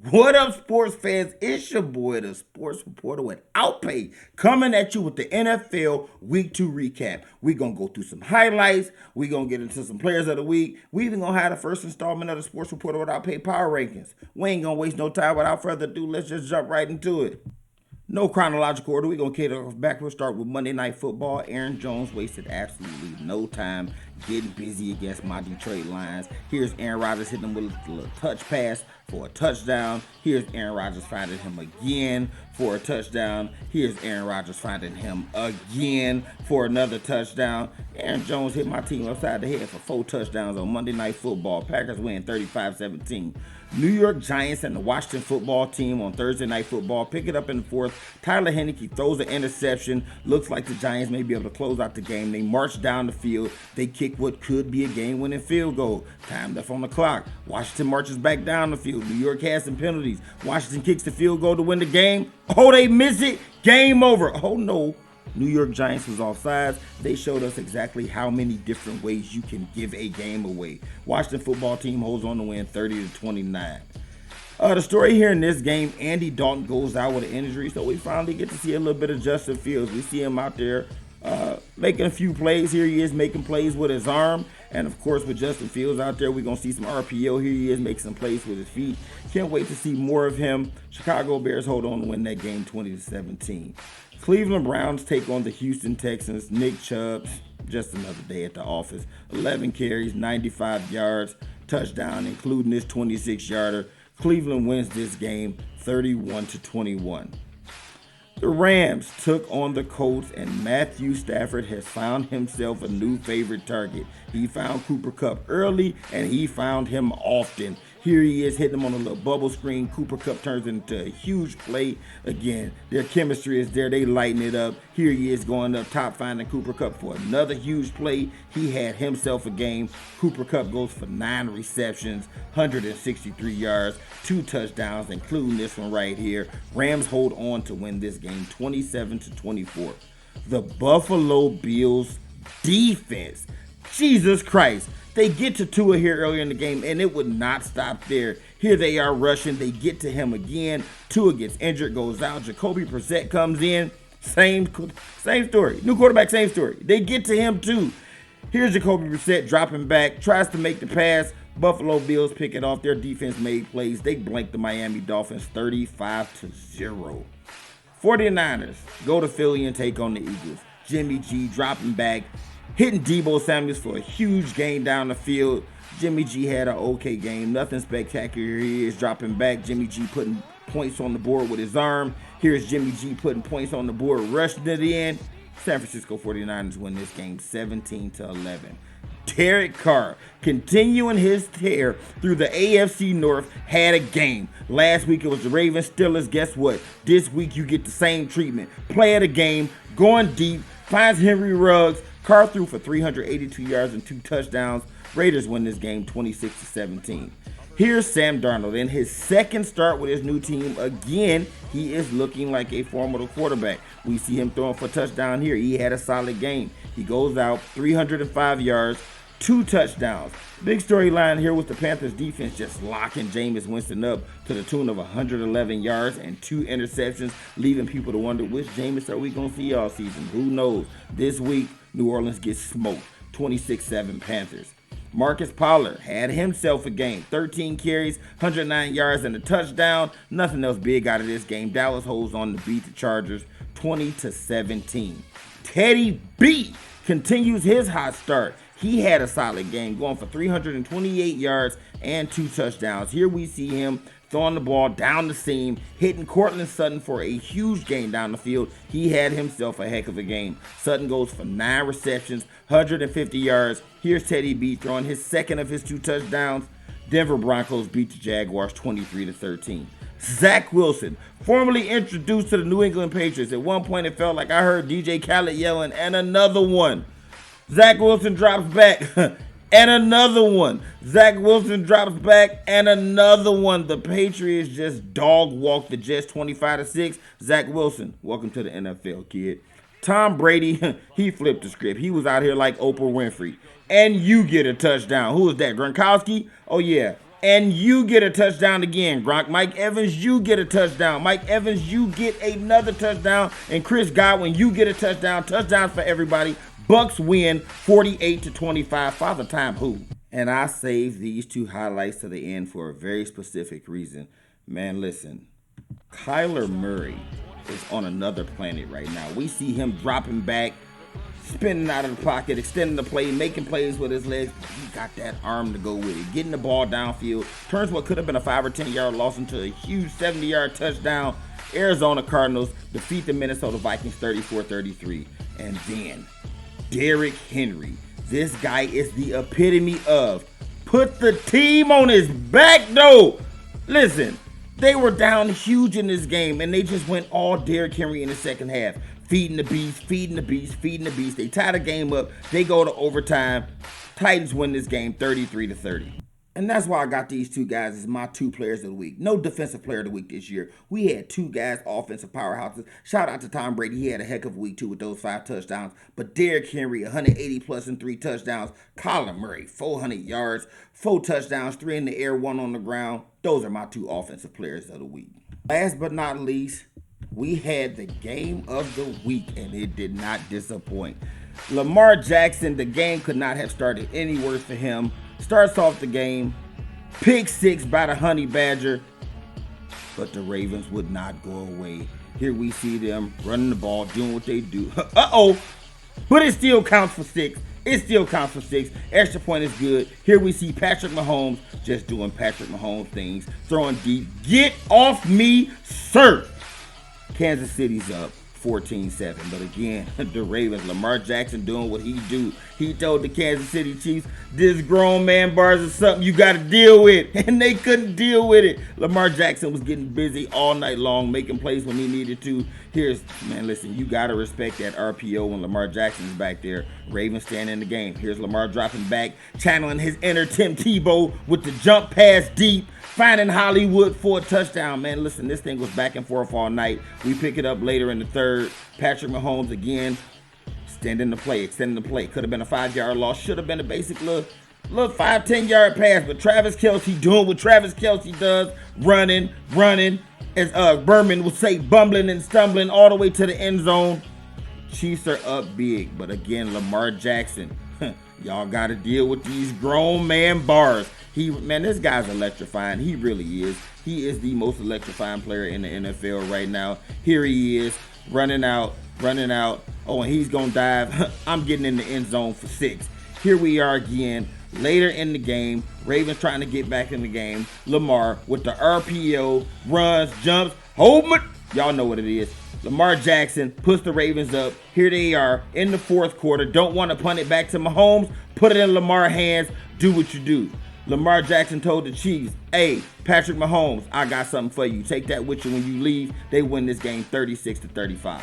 What up, sports fans? It's your boy, the sports reporter with Outpay, coming at you with the NFL Week 2 recap. We're going to go through some highlights. We're going to get into some players of the week. We even going to have the first installment of the sports reporter with Outpay Power Rankings. We ain't going to waste no time. Without further ado, let's just jump right into it. No chronological order. We're going to cater off back. We'll start with Monday Night Football. Aaron Jones wasted absolutely no time getting busy against my Detroit Lions. Here's Aaron Rodgers hitting him with a little touch pass for a touchdown. Here's Aaron Rodgers finding him again for a touchdown. Here's Aaron Rodgers finding him again for another touchdown. Aaron Jones hit my team upside the head for 4 touchdowns on Monday Night Football. Packers win 35-17. New York Giants and the Washington football team on Thursday Night Football pick it up in the fourth. Tyler Heineke throws an interception. Looks like the Giants may be able to close out the game. They march down the field. They kick what could be a game-winning field goal. Time left on the clock. Washington marches back down the field. New York has some penalties. Washington kicks the field goal to win the game. Oh, they miss it. Game over. Oh, no. New York Giants was offsides. They showed us exactly how many different ways you can give a game away. Washington football team holds on to win 30-29. The story here in this game, Andy Dalton goes out with an injury, so we finally get to see a little bit of Justin Fields. We see him out there making a few plays. Here he is making plays with his arm. And of course, with Justin Fields out there, we're going to see some RPO. Here he is making some plays with his feet. Can't wait to see more of him. Chicago Bears hold on to win that game 20-17. Cleveland Browns take on the Houston Texans. Nick Chubb, just another day at the office. 11 carries, 95 yards, touchdown, including this 26-yarder. Cleveland wins this game 31-21. The Rams took on the Colts, and Matthew Stafford has found himself a new favorite target. He found Cooper Kupp early, and he found him often. Here he is hitting him on a little bubble screen. Cooper Kupp turns into a huge play. Again, their chemistry is there. They lighten it up. Here he is going up top, finding Cooper Kupp for another huge play. He had himself a game. Cooper Kupp goes for 9 receptions, 163 yards, 2 touchdowns, including this one right here. Rams hold on to win this game 27-24. The Buffalo Bills defense. Jesus Christ. They get to Tua here earlier in the game, and it would not stop there. Here they are rushing. They get to him again. Tua gets injured, goes out. Jacoby Brissett comes in. Same story. New quarterback, same story. They get to him too. Here's Jacoby Brissett dropping back, tries to make the pass. Buffalo Bills pick it off. Their defense made plays. They blanked the Miami Dolphins 35-0. 49ers go to Philly and take on the Eagles. Jimmy G dropping back, hitting Deebo Samuels for a huge gain down the field. Jimmy G had an okay game. Nothing spectacular. He is dropping back. Jimmy G putting points on the board with his arm. Here's Jimmy G putting points on the board, rushing it in. San Francisco 49ers win this game 17-11. Derrick Carr, continuing his tear through the AFC North, had a game. Last week it was the Ravens, Steelers. Guess what? This week you get the same treatment. Play of the game, going deep, finds Henry Ruggs. Carr threw for 382 yards and 2 touchdowns. Raiders win this game 26-17. Here's Sam Darnold in his second start with his new team. Again, he is looking like a formidable quarterback. We see him throwing for a touchdown here. He had a solid game. He goes out 305 yards, 2 touchdowns. Big storyline here with the Panthers defense just locking Jameis Winston up to the tune of 111 yards and 2 interceptions, leaving people to wonder which Jameis are we going to see all season. Who knows? This week, New Orleans gets smoked, 26-7 Panthers. Marcus Pollard had himself a game. 13 carries, 109 yards, and a touchdown. Nothing else big out of this game. Dallas holds on to beat the Chargers 20-17. Teddy B continues his hot start. He had a solid game, going for 328 yards and 2 touchdowns. Here we see him throwing the ball down the seam, hitting Cortland Sutton for a huge gain down the field. He had himself a heck of a game. Sutton goes for 9 receptions, 150 yards. Here's Teddy B throwing his second of his 2 touchdowns. Denver Broncos beat the Jaguars 23-13. Zach Wilson, formerly introduced to the New England Patriots. At one point it felt like I heard DJ Khaled yelling, and another one. Zach Wilson drops back. And another one. Zach Wilson drops back. And another one. The Patriots just dog walked the Jets 25-6. Zach Wilson, welcome to the NFL, kid. Tom Brady, he flipped the script. He was out here like Oprah Winfrey. And you get a touchdown. Who is that? Gronkowski? Oh, yeah. And you get a touchdown again. Gronk, Mike Evans, you get a touchdown. Mike Evans, you get another touchdown. And Chris Godwin, you get a touchdown. Touchdowns for everybody. Bucks win 48-25. Father Time who? And I saved these two highlights to the end for a very specific reason. Man, listen. Kyler Murray is on another planet right now. We see him dropping back, spinning out of the pocket, extending the play, making plays with his legs. He got that arm to go with it. Getting the ball downfield. Turns what could have been a 5 or 10 yard loss into a huge 70-yard touchdown. Arizona Cardinals defeat the Minnesota Vikings 34-33. And then Derrick Henry. This guy is the epitome of put the team on his back, though. Listen, they were down huge in this game, and they just went all Derrick Henry in the second half. Feeding the beast, feeding the beast, feeding the beast. They tie the game up. They go to overtime. Titans win this game 33-30. And that's why I got these two guys as my two players of the week. No defensive player of the week this year. We had two guys, offensive powerhouses. Shout out to Tom Brady. He had a heck of a week too with those 5 touchdowns. But Derrick Henry, 180 plus and 3 touchdowns. Kyler Murray, 400 yards, 4 touchdowns, 3 in the air, 1 on the ground. Those are my two offensive players of the week. Last but not least, we had the game of the week, and it did not disappoint. Lamar Jackson, the game could not have started any worse for him. Starts off the game, pick 6 by the Honey Badger, but the Ravens would not go away. Here we see them running the ball, doing what they do. But it still counts for 6. It still counts for 6. Extra point is good. Here we see Patrick Mahomes just doing Patrick Mahomes things, throwing deep. Get off me, sir. Kansas City's up 14-7. But again, the Ravens, Lamar Jackson doing what he do. He told the Kansas City Chiefs, this grown man bars is something you got to deal with. And they couldn't deal with it. Lamar Jackson was getting busy all night long, making plays when he needed to. Man, listen, you got to respect that RPO when Lamar Jackson's back there. Ravens staying in the game. Here's Lamar dropping back, channeling his inner Tim Tebow with the jump pass deep. Finding Hollywood for a touchdown, man. Listen, this thing was back and forth all night. We pick it up later in the third. Patrick Mahomes again, extending the play. Could have been a 5-yard loss. Should have been a basic little 5-10 yard pass. But Travis Kelce doing what Travis Kelce does, running. As Berman would say, bumbling and stumbling all the way to the end zone. Chiefs are up big. But again, Lamar Jackson. Y'all got to deal with these grown man bars. This guy's electrifying. He really is. He is the most electrifying player in the NFL right now. Here he is, running out. Oh, and he's going to dive. I'm getting in the end zone for 6. Here we are again, later in the game. Ravens trying to get back in the game. Lamar with the RPO, runs, jumps, hold it. Y'all know what it is. Lamar Jackson puts the Ravens up. Here they are in the fourth quarter. Don't want to punt it back to Mahomes. Put it in Lamar's hands. Do what you do. Lamar Jackson told the Chiefs, hey, Patrick Mahomes, I got something for you. Take that with you when you leave. They win this game 36-35.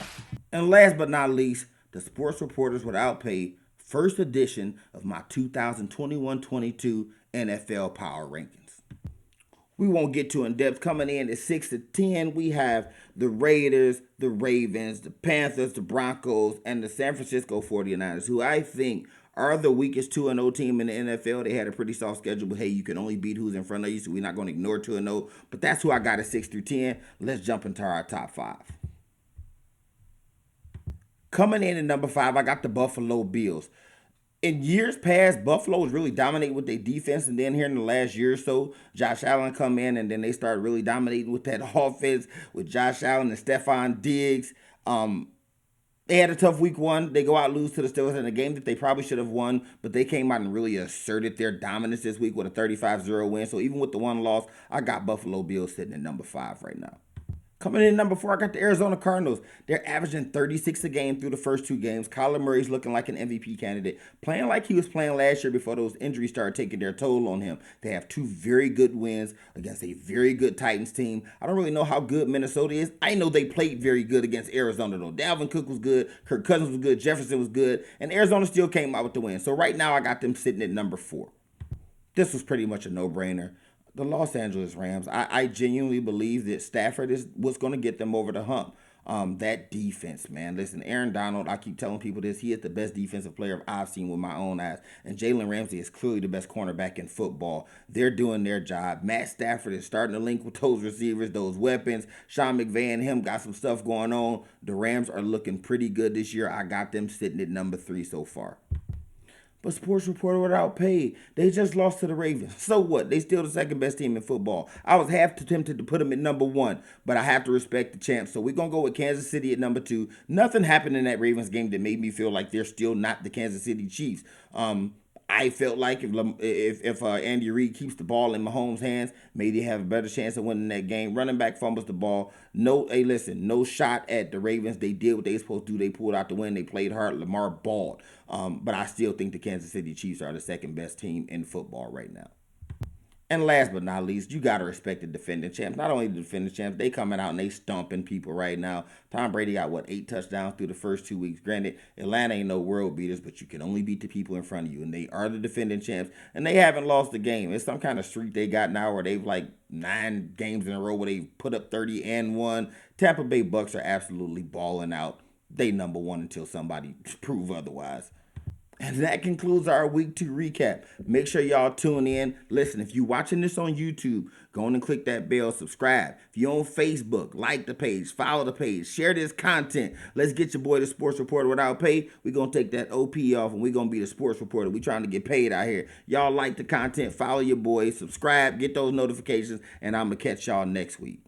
And last but not least, the Sports Reporters Without Pay first edition of my 2021-22 NFL Power Rankings. We won't get too in-depth. Coming in at 6-10, we have the Raiders, the Ravens, the Panthers, the Broncos, and the San Francisco 49ers, who I think are the weakest 2-0 team in the NFL. They had a pretty soft schedule, but hey, you can only beat who's in front of you, so we're not going to ignore 2-0. But that's who I got at 6-10. Let's jump into our top 5. Coming in at number 5, I got the Buffalo Bills. In years past, Buffalo was really dominating with their defense, and then here in the last year or so, Josh Allen come in, and then they started really dominating with that offense with Josh Allen and Stephon Diggs. They had a tough week 1. They go out lose to the Steelers in a game that they probably should have won, but they came out and really asserted their dominance this week with a 35-0 win. So even with the 1 loss, I got Buffalo Bills sitting at number 5 right now. Coming in at number 4, I got the Arizona Cardinals. They're averaging 36 a game through the first 2 games. Kyler Murray's looking like an MVP candidate, playing like he was playing last year before those injuries started taking their toll on him. They have 2 very good wins against a very good Titans team. I don't really know how good Minnesota is. I know they played very good against Arizona, though. Dalvin Cook was good, Kirk Cousins was good, Jefferson was good, and Arizona still came out with the win. So right now, I got them sitting at number 4. This was pretty much a no-brainer. The Los Angeles Rams, I genuinely believe that Stafford is what's going to get them over the hump. That defense, man. Listen, Aaron Donald, I keep telling people this, he is the best defensive player I've seen with my own eyes. And Jalen Ramsey is clearly the best cornerback in football. They're doing their job. Matt Stafford is starting to link with those receivers, those weapons. Sean McVay and him got some stuff going on. The Rams are looking pretty good this year. I got them sitting at number 3 so far. But Sports Reporter without paid. They just lost to the Ravens. So what? They still the second best team in football. I was half tempted to put them at number 1, but I have to respect the champs. So we're going to go with Kansas City at number 2. Nothing happened in that Ravens game that made me feel like they're still not the Kansas City Chiefs. I felt like if Andy Reid keeps the ball in Mahomes' hands, maybe they have a better chance of winning that game. Running back fumbles the ball. No shot at the Ravens. They did what they supposed to do. They pulled out the win. They played hard. Lamar balled. But I still think the Kansas City Chiefs are the second best team in football right now. And last but not least, you got to respect the defending champs. Not only the defending champs, they coming out and they stomping people right now. Tom Brady got, 8 touchdowns through the first 2 weeks. Granted, Atlanta ain't no world beaters, but you can only beat the people in front of you. And they are the defending champs. And they haven't lost the game. It's some kind of streak they got now where they've 9 games in a row where they put up 30 and 1. Tampa Bay Bucks are absolutely balling out. They number 1 until somebody prove otherwise. And that concludes our week 2 recap. Make sure y'all tune in. Listen, if you're watching this on YouTube, go on and click that bell, subscribe. If you're on Facebook, like the page, follow the page, share this content. Let's get your boy the Sports Reporter without pay. We're going to take that OP off and we're going to be the Sports Reporter. We trying to get paid out here. Y'all like the content, follow your boy, subscribe, get those notifications, and I'm going to catch y'all next week.